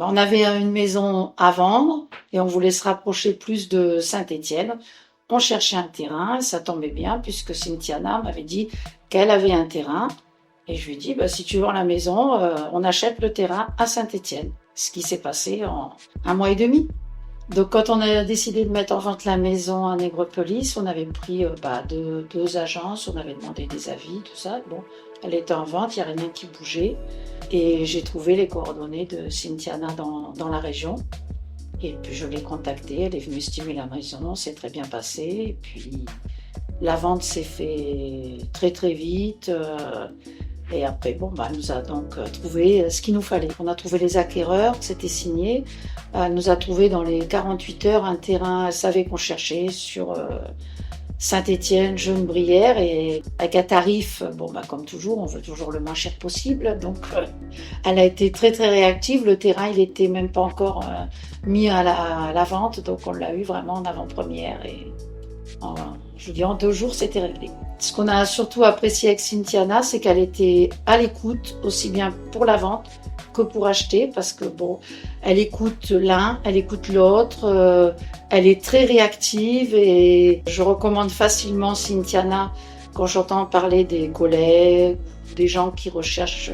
On avait une maison à vendre et on voulait se rapprocher plus de Saint-Étienne. On cherchait un terrain, ça tombait bien puisque Cynthiana m'avait dit qu'elle avait un terrain. Et je lui ai dit, bah, si tu vends la maison, on achète le terrain à Saint-Étienne. Ce qui s'est passé en 1 mois et demi. Donc quand on a décidé de mettre en vente la maison à Nègrepelisse, on avait pris deux agences, on avait demandé des avis, tout ça. Bon, elle était en vente, il n'y a rien qui bougeait. Et j'ai trouvé les coordonnées de Cynthiana dans la région. Et puis je l'ai contactée, elle est venue estimer la maison, c'est très bien passé. Et puis la vente s'est fait très très vite. Et après, elle nous a donc trouvé ce qu'il nous fallait. On a trouvé les acquéreurs, c'était signé. Elle nous a trouvé dans les 48 heures un terrain, elle savait qu'on cherchait sur Saint-Étienne, Genebrière, et avec un tarif, comme toujours, on veut toujours le moins cher possible. Donc, elle a été très très réactive. Le terrain, il était même pas encore mis à la vente, donc on l'a eu vraiment en avant-première. Et en 2 jours, c'était réglé. Ce qu'on a surtout apprécié avec Cynthiana, c'est qu'elle était à l'écoute, aussi bien pour la vente que pour acheter, parce que elle écoute l'un, elle écoute l'autre, elle est très réactive et je recommande facilement Cynthiana quand j'entends parler des collègues, des gens qui recherchent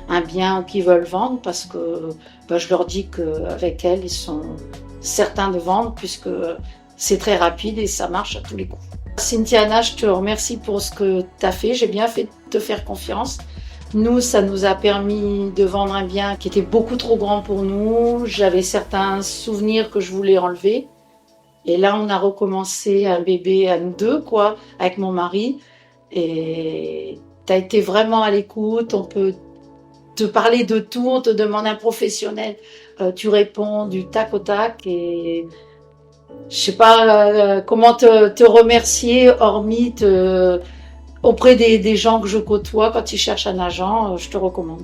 un bien ou qui veulent vendre, parce que je leur dis qu'avec elle, ils sont certains de vendre puisque c'est très rapide et ça marche à tous les coups. Cynthiana, je te remercie pour ce que tu as fait. J'ai bien fait de te faire confiance. Nous, ça nous a permis de vendre un bien qui était beaucoup trop grand pour nous. J'avais certains souvenirs que je voulais enlever. Et là, on a recommencé un bébé à nous deux, avec mon mari. Et tu as été vraiment à l'écoute. On peut te parler de tout, on te demande un professionnel. Tu réponds du tac au tac et je sais pas comment te remercier, hormis auprès des gens que je côtoie quand ils cherchent un agent, je te recommande.